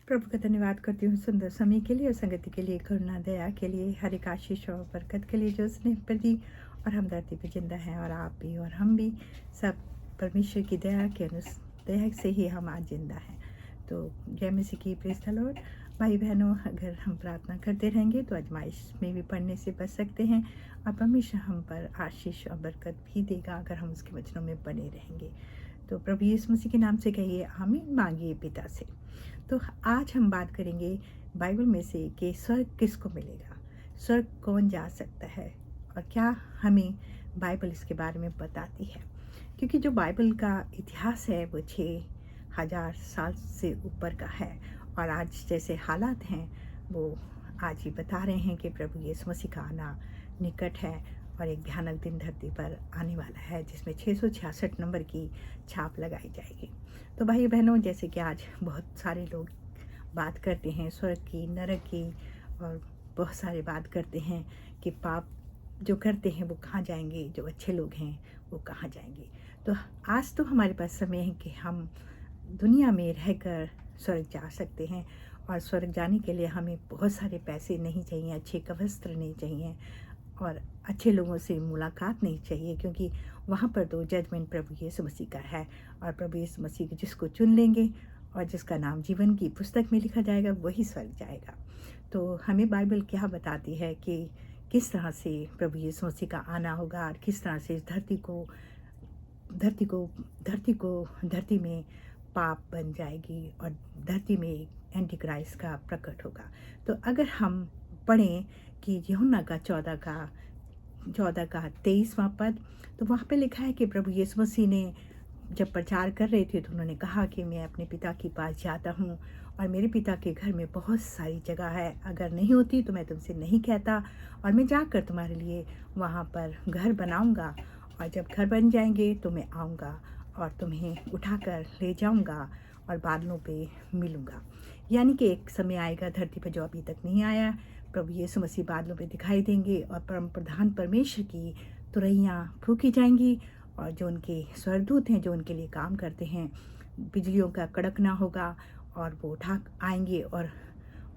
प्रभु का धन्यवाद करती हूँ सुंदर समय के लिए और संगति के लिए, करुणा दया के लिए, हर एक आशीष और बरकत के लिए जो स्नेह प्रति और हमदर्दी पे जिंदा है। और आप भी और हम भी सब परमेश्वर की दया के दया से ही हम आज जिंदा हैं। तो जय मसीह की, प्रेज़ द लॉर्ड। भाई बहनों, अगर हम प्रार्थना करते रहेंगे तो आजमाइश में भी पढ़ने से बच सकते हैं और परमेश्वर हम पर आशीष और बरकत भी देगा अगर हम उसके वचनों में बने रहेंगे। तो प्रभु यीशु मसीह के नाम से कहिए आमीन, मांगिए पिता से। तो आज हम बात करेंगे बाइबल में से कि स्वर्ग किसको मिलेगा, स्वर्ग कौन जा सकता है और क्या हमें बाइबल इसके बारे में बताती है। क्योंकि जो बाइबल का इतिहास है वो 6000 साल से ऊपर का है और आज जैसे हालात हैं वो आज ही बता रहे हैं कि प्रभु यीशु मसीह का आना निकट है और एक भयानक दिन धरती पर आने वाला है जिसमें 666 नंबर की छाप लगाई जाएगी। तो भाई बहनों, जैसे कि आज बहुत सारे लोग बात करते हैं स्वर्ग की, नरक की, और बहुत सारे बात करते हैं कि पाप जो करते हैं वो कहाँ जाएंगे, जो अच्छे लोग हैं वो कहाँ जाएंगे। तो आज तो हमारे पास समय है कि हम दुनिया में रहकर स्वर्ग जा सकते हैं। और स्वर्ग जाने के लिए हमें बहुत सारे पैसे नहीं चाहिए, अच्छे वस्त्र नहीं चाहिए और अच्छे लोगों से मुलाकात नहीं चाहिए, क्योंकि वहाँ पर तो जजमेंट प्रभु यीशु मसीह का है। और प्रभु यीशु मसीह को जिसको चुन लेंगे और जिसका नाम जीवन की पुस्तक में लिखा जाएगा वही स्वर्ग जाएगा। तो हमें बाइबल क्या बताती है कि किस तरह से प्रभु यीशु मसीह का आना होगा और किस तरह से इस धरती में पाप बन जाएगी और धरती में एंटी क्राइस्ट का प्रकट होगा। तो अगर हम पढ़ें कि यूहन्ना का 14 का 23वां पद, तो वहाँ पे लिखा है कि प्रभु यीशु मसीह ने जब प्रचार कर रहे थे तो उन्होंने कहा कि मैं अपने पिता के पास जाता हूँ और मेरे पिता के घर में बहुत सारी जगह है, अगर नहीं होती तो मैं तुमसे नहीं कहता, और मैं जाकर तुम्हारे लिए वहाँ पर घर बनाऊँगा और जब घर बन जाएंगे तो मैं आऊँगा और तुम्हें उठाकर ले जाऊँगा और बादलों पे मिलूँगा। यानी कि एक समय आएगा धरती पर जो अभी तक नहीं आया, प्रभु यीशु मसीह बादलों पे दिखाई देंगे और परम प्रधान परमेश्वर की तुरहियाँ फूंकी जाएंगी और जो उनके स्वर्गदूत हैं जो उनके लिए काम करते हैं, बिजलियों का कड़कना होगा और वो उठा आएंगे। और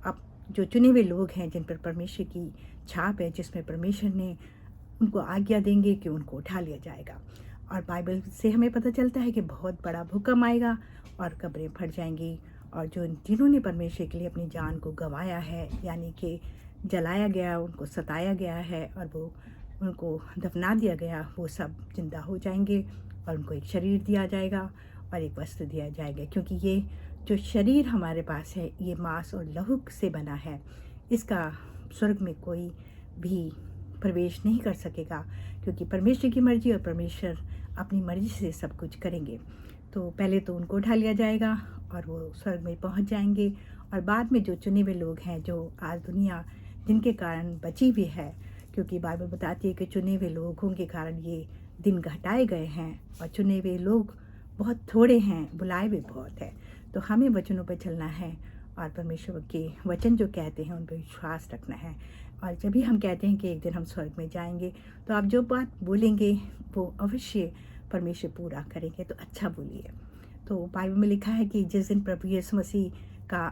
अब जो चुने हुए लोग हैं जिन पर परमेश्वर की छाप है, जिसमें परमेश्वर ने उनको आज्ञा देंगे कि उनको उठा लिया जाएगा। और बाइबल से हमें पता चलता है कि बहुत बड़ा भूकंप आएगा और कब्रें फट जाएंगी और जो जिन्होंने परमेश्वर के लिए अपनी जान को गंवाया है, यानी कि जलाया गया, उनको सताया गया है और वो उनको दफना दिया गया, वो सब जिंदा हो जाएंगे और उनको एक शरीर दिया जाएगा और एक वस्त्र दिया जाएगा। क्योंकि ये जो शरीर हमारे पास है ये मांस और लहू से बना है, इसका स्वर्ग में कोई भी प्रवेश नहीं कर सकेगा, क्योंकि परमेश्वर की मर्जी और परमेश्वर अपनी मर्जी से सब कुछ करेंगे। तो पहले तो उनको उठा लिया जाएगा और वो स्वर्ग में पहुंच जाएंगे और बाद में जो चुने हुए लोग हैं जो आज दुनिया जिनके कारण बची हुई है, क्योंकि बाइबल बताती है कि चुने हुए लोगों के कारण ये दिन घटाए गए हैं और चुने हुए लोग बहुत थोड़े हैं, बुलाए हुए बहुत है। तो हमें वचनों पर चलना है और परमेश्वर के वचन जो कहते हैं उन पर विश्वास रखना है। और जब भी हम कहते हैं कि एक दिन हम स्वर्ग में जाएंगे, तो आप जो बात बोलेंगे वो अवश्य परमेश्वर पूरा करेंगे, तो अच्छा बोलिए। तो बाइबल में लिखा है कि जिस दिन प्रभु यीशु मसीह का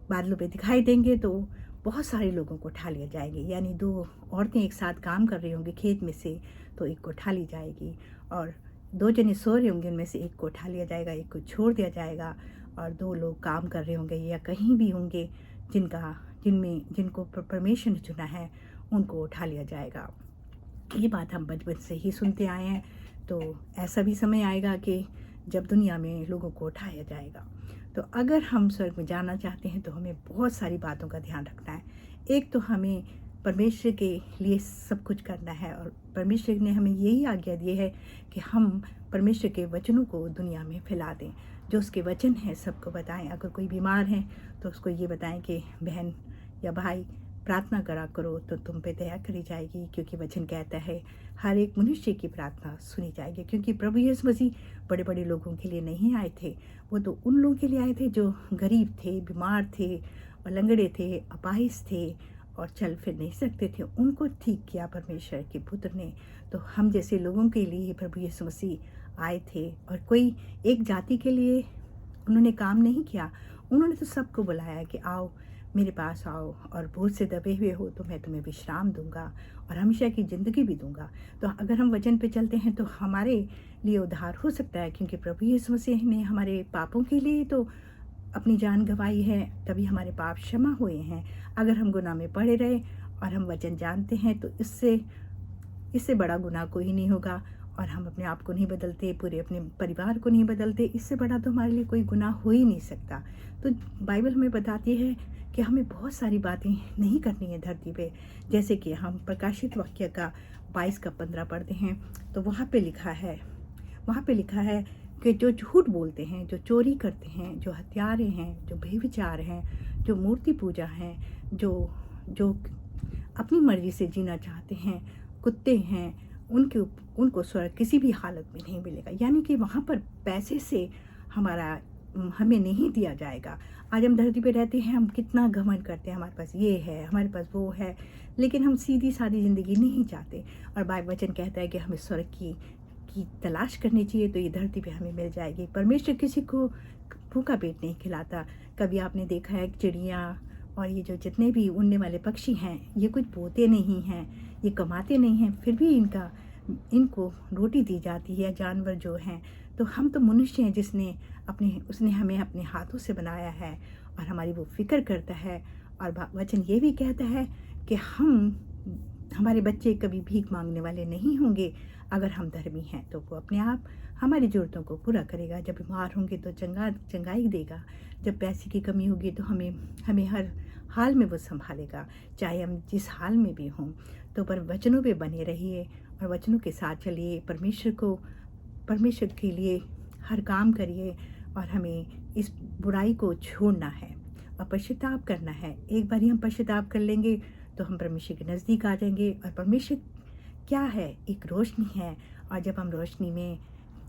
बादलों पे दिखाई देंगे तो बहुत सारे लोगों को उठा लिया जाएंगे। यानी 2 औरतें एक साथ काम कर रही होंगी खेत में से, तो एक को उठा ली जाएगी, और 2 जने सो रहे होंगे, उनमें से एक को उठा लिया जाएगा, एक को छोड़ दिया जाएगा। और 2 लोग काम कर रहे होंगे या कहीं भी होंगे जिनको परमेश्वर ने चुना है, उनको उठा लिया जाएगा। ये बात हम बचपन से ही सुनते आए हैं। तो ऐसा भी समय आएगा कि जब दुनिया में लोगों को उठाया जाएगा। तो अगर हम स्वर्ग में जाना चाहते हैं तो हमें बहुत सारी बातों का ध्यान रखना है। एक तो हमें परमेश्वर के लिए सब कुछ करना है और परमेश्वर ने हमें यही आज्ञा दी है कि हम परमेश्वर के वचनों को दुनिया में फैला दें। जो उसके वचन हैं सबको बताएं। अगर कोई बीमार है तो उसको ये बताएं कि बहन या भाई प्रार्थना करा करो तो तुम पे दया करी जाएगी, क्योंकि वचन कहता है हर एक मनुष्य की प्रार्थना सुनी जाएगी। क्योंकि प्रभु यीशु मसीह बड़े बड़े लोगों के लिए नहीं आए थे, वो तो उन लोगों के लिए आए थे जो गरीब थे, बीमार थे और लंगड़े थे, अपाहिज थे और चल फिर नहीं सकते थे। उनको ठीक किया परमेश्वर के पुत्र ने। तो हम जैसे लोगों के लिए प्रभु यीशु मसीह आए थे और कोई एक जाति के लिए उन्होंने काम नहीं किया, उन्होंने तो सबको बुलाया कि आओ मेरे पास आओ और बोझ से दबे हुए हो तो मैं तुम्हें विश्राम दूंगा और हमेशा की ज़िंदगी भी दूंगा। तो अगर हम वचन पे चलते हैं तो हमारे लिए उद्धार हो सकता है, क्योंकि प्रभु यीशु मसीह ने हमारे पापों के लिए तो अपनी जान गंवाई है, तभी हमारे पाप क्षमा हुए हैं। अगर हम गुनाह में पड़े रहे और हम वचन जानते हैं तो इससे इससे बड़ा गुनाह कोई नहीं होगा। और हम अपने आप को नहीं बदलते, पूरे अपने परिवार को नहीं बदलते, इससे बड़ा तो हमारे लिए कोई गुनाह हो ही नहीं सकता। तो बाइबल हमें बताती है कि हमें बहुत सारी बातें नहीं करनी है धरती पे। जैसे कि हम प्रकाशित वाक्य का 22 का 15 पढ़ते हैं तो वहाँ पे लिखा है कि जो झूठ बोलते हैं, जो चोरी करते हैं, जो हत्यारे हैं, जो बेविचार हैं, जो मूर्ति पूजा हैं, जो अपनी मर्जी से जीना चाहते हैं, कुत्ते हैं, उनको स्वर्ग किसी भी हालत में नहीं मिलेगा। यानी कि वहाँ पर पैसे से हमें नहीं दिया जाएगा। आज हम धरती पे रहते हैं, हम कितना घमंड करते हैं, हमारे पास ये है, हमारे पास वो है, लेकिन हम सीधी सादी ज़िंदगी नहीं चाहते। और बाइबल वचन कहता है कि हमें स्वर्ग की तलाश करनी चाहिए तो ये धरती पे हमें मिल जाएगी। परमेश्वर किसी को भूखा पेट नहीं खिलाता। कभी आपने देखा है चिड़िया और ये जो जितने भी उड़ने वाले पक्षी हैं, ये कुछ बोते नहीं हैं, ये कमाते नहीं हैं, फिर भी इनको रोटी दी जाती है। जानवर जो हैं, तो हम तो मनुष्य हैं उसने हमें अपने हाथों से बनाया है और हमारी वो फिक्र करता है। और वचन ये भी कहता है कि हमारे बच्चे कभी भीख मांगने वाले नहीं होंगे। अगर हम धर्मी हैं तो वो अपने आप हमारी ज़रूरतों को पूरा करेगा। जब बीमार होंगे तो चंगाई देगा। जब पैसे की कमी होगी तो हमें हर हाल में वो संभालेगा, चाहे हम जिस हाल में भी हों। तो पर वचनों पे बने रहिए और वचनों के साथ चलिए। परमेश्वर के लिए हर काम करिए और हमें इस बुराई को छोड़ना है और पश्चाताप करना है। एक बार ही हम पश्चाताप कर लेंगे तो हम परमेश्वर के नज़दीक आ जाएंगे। और परमेश्वर क्या है? एक रोशनी है। और जब हम रोशनी में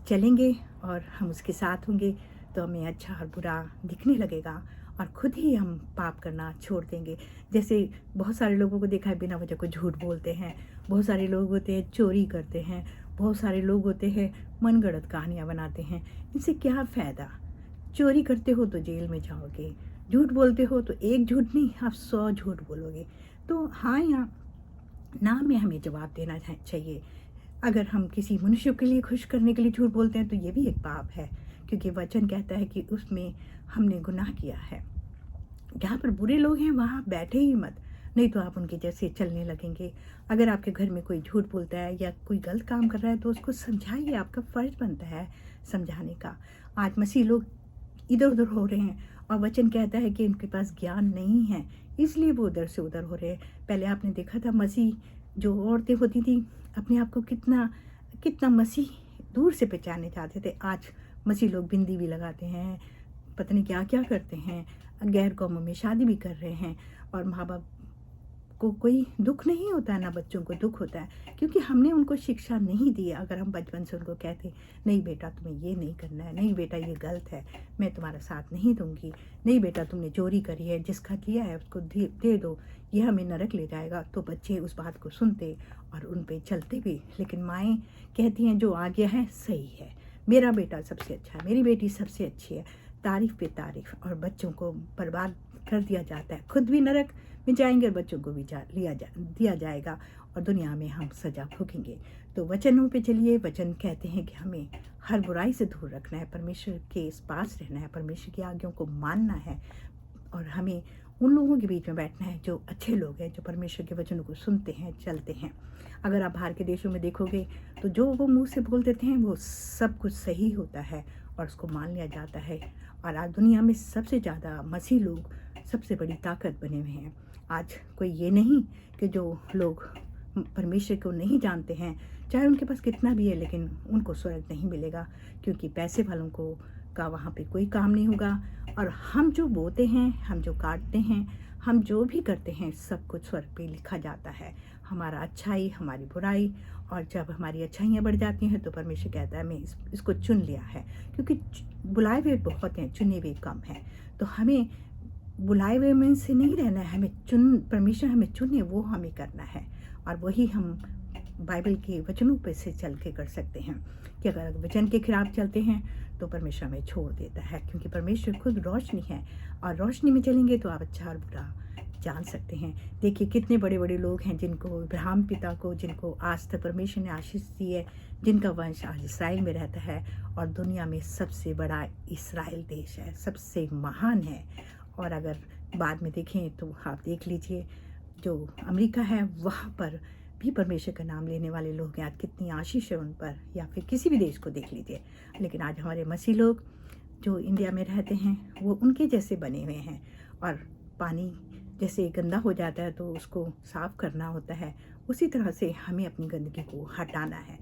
चलेंगे और हम उसके साथ होंगे तो हमें अच्छा और बुरा दिखने लगेगा और खुद ही हम पाप करना छोड़ देंगे। जैसे बहुत सारे लोगों को देखा है बिना वजह को झूठ बोलते हैं, बहुत सारे लोग होते हैं चोरी करते हैं, बहुत सारे लोग होते हैं मनगढ़ंत कहानियाँ बनाते हैं। इनसे क्या फ़ायदा? चोरी करते हो तो जेल में जाओगे, झूठ बोलते हो तो एक झूठ नहीं आप 100 झूठ बोलोगे। तो हाँ, यहाँ नाम में हमें जवाब देना चाहिए। अगर हम किसी मनुष्य के लिए खुश करने के लिए झूठ बोलते हैं तो ये भी एक पाप है, क्योंकि वचन कहता है कि उसमें हमने गुनाह किया है। जहाँ पर बुरे लोग हैं वहाँ बैठे ही मत, नहीं तो आप उनके जैसे चलने लगेंगे। अगर आपके घर में कोई झूठ बोलता है या कोई गलत काम कर रहा है तो उसको समझाइए, आपका फ़र्ज़ बनता है समझाने का। आज मसीह लोग इधर उधर हो रहे हैं और वचन कहता है कि उनके पास ज्ञान नहीं है, इसलिए वो उधर से उधर हो रहे हैं। पहले आपने देखा था मसीह जो औरतें होती थी अपने आप को कितना मसीह दूर से पहचाने जाते थे। आज मसीह लोग बिंदी भी लगाते हैं, पता नहीं क्या क्या करते हैं, गैर कौमों में शादी भी कर रहे हैं और माँ बाप को कोई दुख नहीं होता है, ना बच्चों को दुख होता है, क्योंकि हमने उनको शिक्षा नहीं दी। अगर हम बचपन से उनको कहते नहीं बेटा तुम्हें ये नहीं करना है, नहीं बेटा ये गलत है, मैं तुम्हारा साथ नहीं दूंगी, नहीं बेटा तुमने चोरी करी है, जिसका किया है उसको दे दो, ये हमें नरक ले जाएगा, तो बच्चे उस बात को सुनते और उन पे चलते भी। लेकिन माएँ कहती हैं जो आ गया है सही है, मेरा बेटा सबसे अच्छा है, मेरी बेटी सबसे अच्छी है, तारीफ़ पे तारीफ़, और बच्चों को बर्बाद कर दिया जाता है। खुद भी नरक में जाएंगे और बच्चों को भी दिया जाएगा और दुनिया में हम सजा भोगेंगे। तो वचनों पे चलिए। वचन कहते हैं कि हमें हर बुराई से दूर रखना है, परमेश्वर के इस पास रहना है, परमेश्वर की आज्ञाओं को मानना है और हमें उन लोगों के बीच में बैठना है जो अच्छे लोग हैं, जो परमेश्वर के वचनों को सुनते हैं, चलते हैं। अगर आप बाहर के देशों में देखोगे तो जो वो मुंह से बोल देते हैं वो सब कुछ सही होता है और उसको मान लिया जाता है। और आज दुनिया में सबसे ज़्यादा मसीह लोग सबसे बड़ी ताकत बने हुए हैं। आज कोई ये नहीं कि जो लोग परमेश्वर को नहीं जानते हैं, चाहे उनके पास कितना भी है, लेकिन उनको स्वर्ग नहीं मिलेगा, क्योंकि पैसे वालों का वहाँ पे कोई काम नहीं होगा। और हम जो बोते हैं, हम जो काटते हैं, हम जो भी करते हैं, सब कुछ स्वर्ग पे लिखा जाता है, हमारा अच्छाई, हमारी बुराई। और जब हमारी अच्छाइयाँ बढ़ जाती हैं तो परमेश्वर कहता है मैं इसको चुन लिया है, क्योंकि बुलाए हुए बहुत हैं, चुने हुए कम हैं। तो हमें बुलाए हुए में से नहीं रहना है, परमेश्वर हमें चुने वो हमें करना है और वही हम बाइबल के वचनों पे से चल के कर सकते हैं कि अगर वचन के खिलाफ चलते हैं तो परमेश्वर हमें छोड़ देता है, क्योंकि परमेश्वर खुद रोशनी है और रोशनी में चलेंगे तो आप अच्छा और बुरा जान सकते हैं। देखिए कितने बड़े बड़े लोग हैं जिनको इब्राहिम पिता को, जिनको आज तक परमेश्वर ने आशीष दी है, जिनका वंश आज इसराइल में रहता है और दुनिया में सबसे बड़ा इसराइल देश है, सबसे महान है। और अगर बाद में देखें तो आप देख लीजिए जो अमेरिका है वहाँ पर भी परमेश्वर का नाम लेने वाले लोग हैं, आज कितनी आशीष है उन पर, या फिर किसी भी देश को देख लीजिए। लेकिन आज हमारे मसीह लोग जो इंडिया में रहते हैं वो उनके जैसे बने हुए हैं, और पानी जैसे गंदा हो जाता है तो उसको साफ़ करना होता है, उसी तरह से हमें अपनी गंदगी को हटाना है।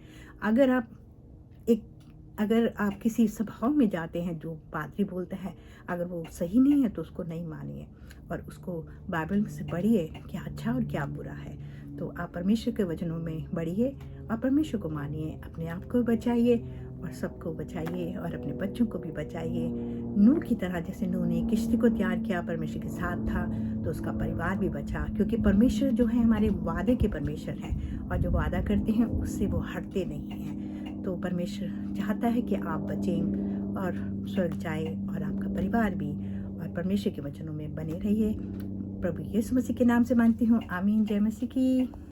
अगर आप किसी सभाओं में जाते हैं, जो पादरी बोलता है अगर वो सही नहीं है तो उसको नहीं मानिए और उसको बाइबल से पढ़िए क्या अच्छा और क्या बुरा है। तो आप परमेश्वर के वचनों में बढ़िए और परमेश्वर को मानिए, अपने आप को बचाइए और सबको बचाइए और अपने बच्चों को भी बचाइए। नूह की तरह, जैसे नूह ने किश्ती को तैयार किया, परमेश्वर के साथ था तो उसका परिवार भी बचा, क्योंकि परमेश्वर जो है हमारे वादे के परमेश्वर हैं और जो वादा करते हैं उससे वो हटते नहीं हैं। तो परमेश्वर चाहता है कि आप बचें और स्वर्ग जाए और आपका परिवार भी, और परमेश्वर के वचनों में बने रहिए। प्रभु यीशु मसीह के नाम से मांगती हूँ, आमीन। जय मसीह की।